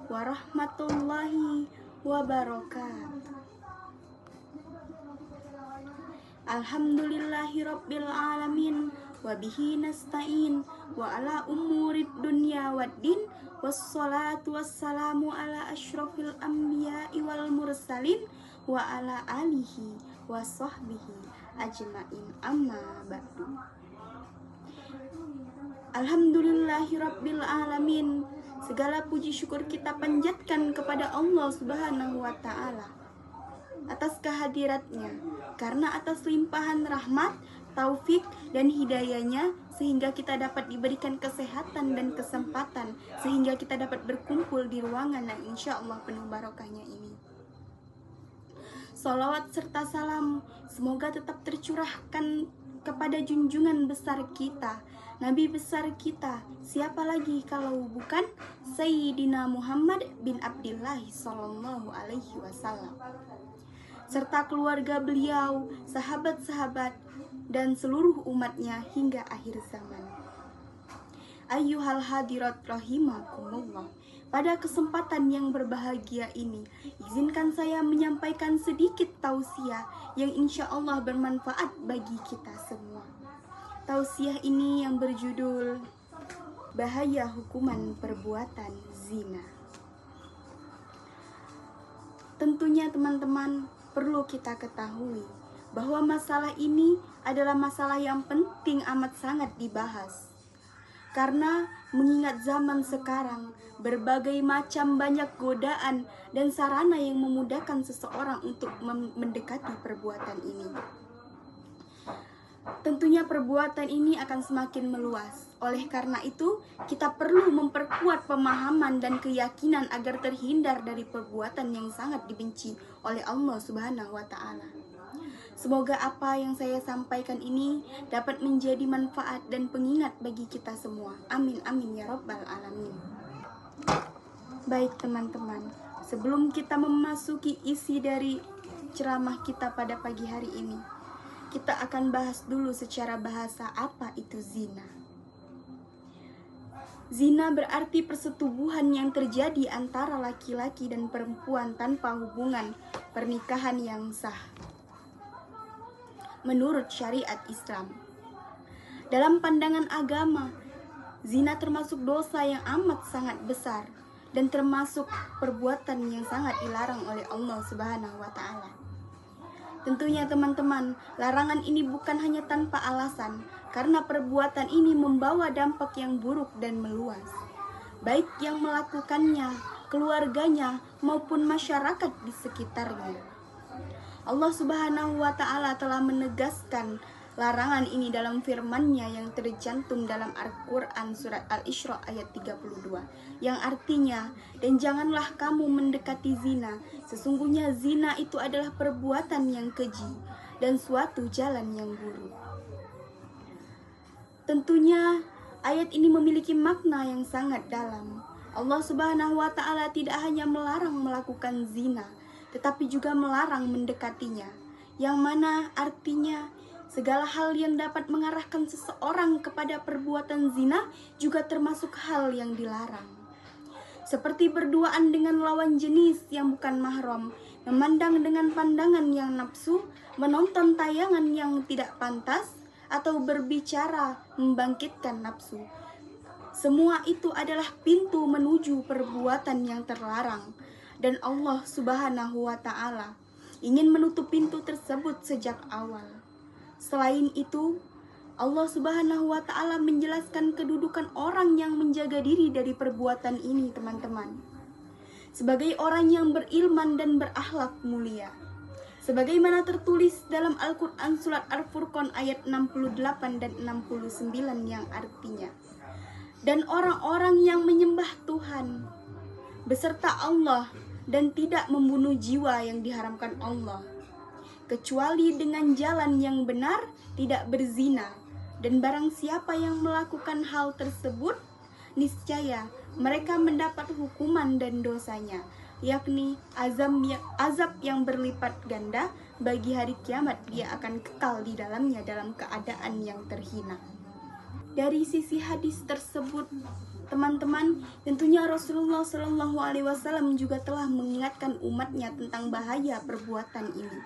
warahmatullahi wabarakatuh. Alhamdulillahirabbil alamin wa bihi nasta'in wa ala umurid dunya waddin wassalatu wassalamu ala asyrafil anbiya'i wal mursalin wa ala alihi wa sahbihi ajma'in amma ba'du. Alhamdulillahirabbil alamin. Segala puji syukur kita panjatkan kepada Allah Subhanahu wa taala atas kehadiratnya, karena atas limpahan rahmat, taufik dan hidayahnya sehingga kita dapat diberikan kesehatan dan kesempatan, sehingga kita dapat berkumpul di ruangan yang insya Allah penuh barokahnya ini. Salawat serta salam semoga tetap tercurahkan kepada junjungan besar kita, Nabi besar kita, siapa lagi kalau bukan Sayyidina Muhammad bin Abdillah sallallahu alaihi wasallam, serta keluarga beliau, sahabat-sahabat, dan seluruh umatnya hingga akhir zaman. Ayyuhal hadirat rahimakumullah. Pada kesempatan yang berbahagia ini, izinkan saya menyampaikan sedikit tausiah yang insya Allah bermanfaat bagi kita semua. Tausiah ini yang berjudul Bahaya Hukuman Perbuatan Zina. Tentunya teman-teman, perlu kita ketahui bahwa masalah ini adalah masalah yang penting amat sangat dibahas. Karena mengingat zaman sekarang, berbagai macam banyak godaan dan sarana yang memudahkan seseorang untuk mendekati perbuatan ini. Tentunya perbuatan ini akan semakin meluas. Oleh karena itu, kita perlu memperkuat pemahaman dan keyakinan agar terhindar dari perbuatan yang sangat dibenci oleh Allah Subhanahu wa taala. Semoga apa yang saya sampaikan ini dapat menjadi manfaat dan pengingat bagi kita semua. Amin amin ya rabbal alamin. Baik teman-teman, sebelum kita memasuki isi dari ceramah kita pada pagi hari ini, kita akan bahas dulu secara bahasa apa itu zina. Zina berarti persetubuhan yang terjadi antara laki-laki dan perempuan tanpa hubungan pernikahan yang sah menurut syariat Islam. Dalam pandangan agama, zina termasuk dosa yang amat sangat besar dan termasuk perbuatan yang sangat dilarang oleh Allah Subhanahu wa taala. Tentunya teman-teman, larangan ini bukan hanya tanpa alasan, karena perbuatan ini membawa dampak yang buruk dan meluas, baik yang melakukannya, keluarganya, maupun masyarakat di sekitarnya. Allah Subhanahu wa ta'ala telah menegaskan larangan ini dalam firman-Nya yang tercantum dalam Al-Quran surat Al-Isra ayat 32, yang artinya, dan janganlah kamu mendekati zina, sesungguhnya zina itu adalah perbuatan yang keji dan suatu jalan yang buruk. Tentunya ayat ini memiliki makna yang sangat dalam. Allah Subhanahu wa ta'ala tidak hanya melarang melakukan zina, tetapi juga melarang mendekatinya, yang mana artinya segala hal yang dapat mengarahkan seseorang kepada perbuatan zina juga termasuk hal yang dilarang. Seperti berduaan dengan lawan jenis yang bukan mahram, memandang dengan pandangan yang nafsu, menonton tayangan yang tidak pantas, atau berbicara membangkitkan nafsu. Semua itu adalah pintu menuju perbuatan yang terlarang. Dan Allah Subhanahu wa ta'ala ingin menutup pintu tersebut sejak awal. Selain itu, Allah Subhanahu wa ta'ala menjelaskan kedudukan orang yang menjaga diri dari perbuatan ini, teman-teman, sebagai orang yang berilman dan berakhlak mulia. Sebagaimana tertulis dalam Al-Quran surat Al-Furqan ayat 68 dan 69 yang artinya, dan orang-orang yang menyembah Tuhan beserta Allah dan tidak membunuh jiwa yang diharamkan Allah, kecuali dengan jalan yang benar, tidak berzina. Dan barang siapa yang melakukan hal tersebut, niscaya mereka mendapat hukuman dan dosanya, yakni azab yang berlipat ganda. Bagi hari kiamat dia akan kekal di dalamnya dalam keadaan yang terhina. Dari sisi hadis tersebut, teman-teman, tentunya Rasulullah Shallallahu Alaihi Wasallam juga telah mengingatkan umatnya tentang bahaya perbuatan ini.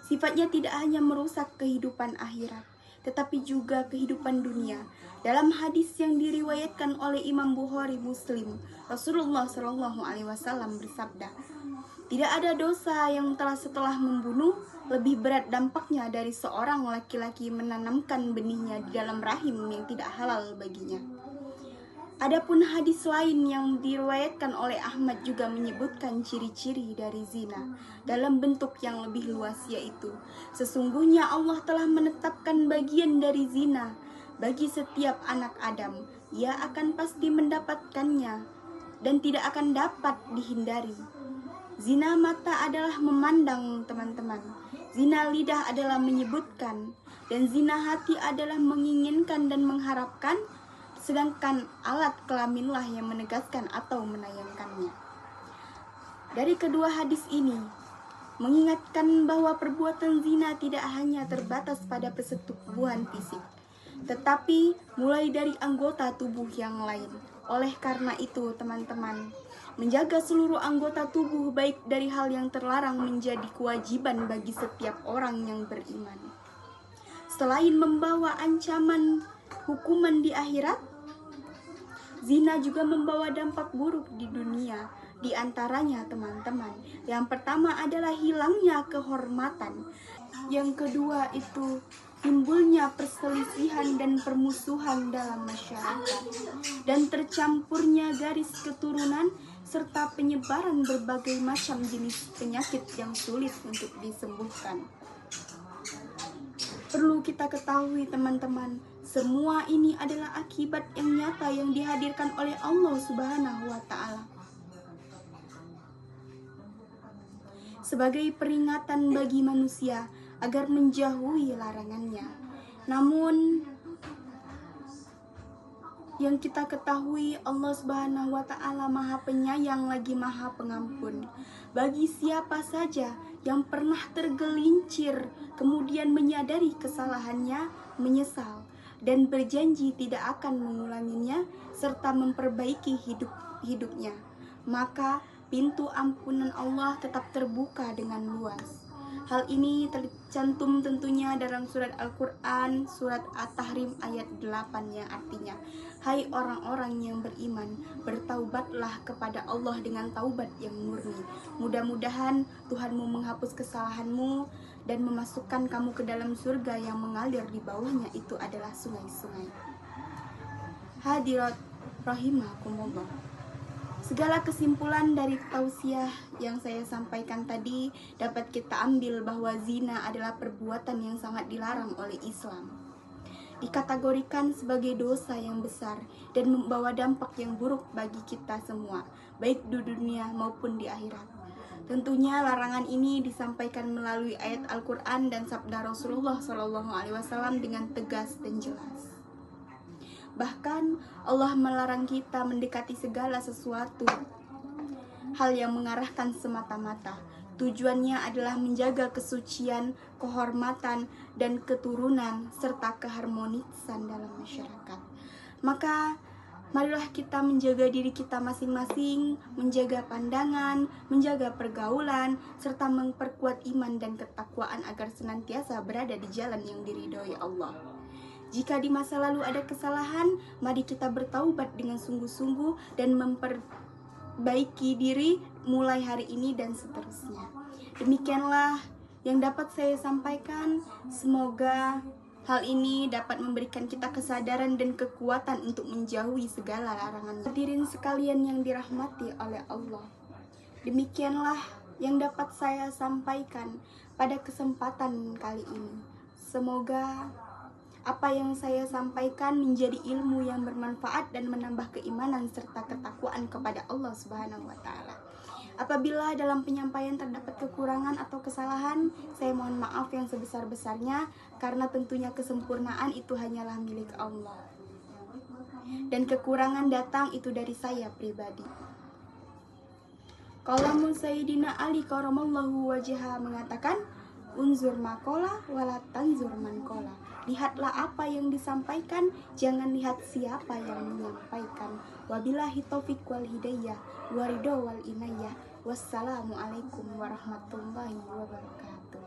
Sifatnya tidak hanya merusak kehidupan akhirat, tetapi juga kehidupan dunia. Dalam hadis yang diriwayatkan oleh Imam Bukhari Muslim, Rasulullah Shallallahu Alaihi Wasallam bersabda, "Tidak ada dosa yang telah setelah membunuh lebih berat dampaknya dari seorang laki-laki menanamkan benihnya di dalam rahim yang tidak halal baginya." Adapun hadis lain yang diriwayatkan oleh Ahmad juga menyebutkan ciri-ciri dari zina dalam bentuk yang lebih luas, yaitu sesungguhnya Allah telah menetapkan bagian dari zina bagi setiap anak Adam. Ia akan pasti mendapatkannya dan tidak akan dapat dihindari. Zina mata adalah memandang, teman-teman. Zina lidah adalah menyebutkan, dan zina hati adalah menginginkan dan mengharapkan, sedangkan alat kelaminlah yang menegaskan atau menayangkannya. Dari kedua hadis ini mengingatkan bahwa perbuatan zina tidak hanya terbatas pada persetubuhan fisik, tetapi mulai dari anggota tubuh yang lain. Oleh karena itu, teman-teman, menjaga seluruh anggota tubuh baik dari hal yang terlarang menjadi kewajiban bagi setiap orang yang beriman. Selain membawa ancaman hukuman di akhirat, zina juga membawa dampak buruk di dunia. Di antaranya, teman-teman, yang pertama adalah hilangnya kehormatan. Yang kedua itu timbulnya perselisihan dan permusuhan dalam masyarakat, dan tercampurnya garis keturunan serta penyebaran berbagai macam jenis penyakit yang sulit untuk disembuhkan. Perlu kita ketahui, teman-teman, semua ini adalah akibat yang nyata yang dihadirkan oleh Allah Subhanahu wa Ta'ala sebagai peringatan bagi manusia agar menjauhi larangannya. Namun yang kita ketahui, Allah Subhanahu wa Ta'ala Maha Penyayang lagi Maha Pengampun bagi siapa saja yang pernah tergelincir kemudian menyadari kesalahannya, menyesal dan berjanji tidak akan mengulanginya serta memperbaiki hidupnya. Maka pintu ampunan Allah tetap terbuka dengan luas. Hal ini tercantum tentunya dalam surat Al-Quran, surat At-Tahrim ayat 8 yang artinya, "Hai orang-orang yang beriman, bertaubatlah kepada Allah dengan taubat yang murni. Mudah-mudahan Tuhanmu menghapus kesalahanmu dan memasukkan kamu ke dalam surga yang mengalir di bawahnya itu adalah sungai-sungai." Hadirat rahimakumullah. Segala kesimpulan dari tausiah yang saya sampaikan tadi dapat kita ambil bahwa zina adalah perbuatan yang sangat dilarang oleh Islam. Dikategorikan sebagai dosa yang besar dan membawa dampak yang buruk bagi kita semua, baik di dunia maupun di akhirat. Tentunya larangan ini disampaikan melalui ayat Al-Quran dan sabda Rasulullah SAW dengan tegas dan jelas. Bahkan Allah melarang kita mendekati segala sesuatu hal yang mengarahkan semata-mata. Tujuannya adalah menjaga kesucian, kehormatan, dan keturunan serta keharmonisan dalam masyarakat. Maka marilah kita menjaga diri kita masing-masing, menjaga pandangan, menjaga pergaulan, serta memperkuat iman dan ketakwaan agar senantiasa berada di jalan yang diridhoi Allah. Jika di masa lalu ada kesalahan, mari kita bertaubat dengan sungguh-sungguh dan memperbaiki diri mulai hari ini dan seterusnya. Demikianlah yang dapat saya sampaikan. Semoga hal ini dapat memberikan kita kesadaran dan kekuatan untuk menjauhi segala larangan. Hadirin sekalian yang dirahmati oleh Allah, demikianlah yang dapat saya sampaikan pada kesempatan kali ini. Semoga apa yang saya sampaikan menjadi ilmu yang bermanfaat dan menambah keimanan serta ketakwaan kepada Allah Subhanahu wa Ta'ala. Apabila dalam penyampaian terdapat kekurangan atau kesalahan, saya mohon maaf yang sebesar-besarnya, karena tentunya kesempurnaan itu hanyalah milik Allah. Dan kekurangan datang itu dari saya pribadi. Qaulamu Sayyidina Ali karamallahu wajhahu mengatakan, "Unzur makola wala tanzur man kola." Lihatlah apa yang disampaikan, jangan lihat siapa yang menyampaikan. Wabillahi taufiq wal hidayah, waridho wal inayah. Wassalamualaikum warahmatullahi wabarakatuh.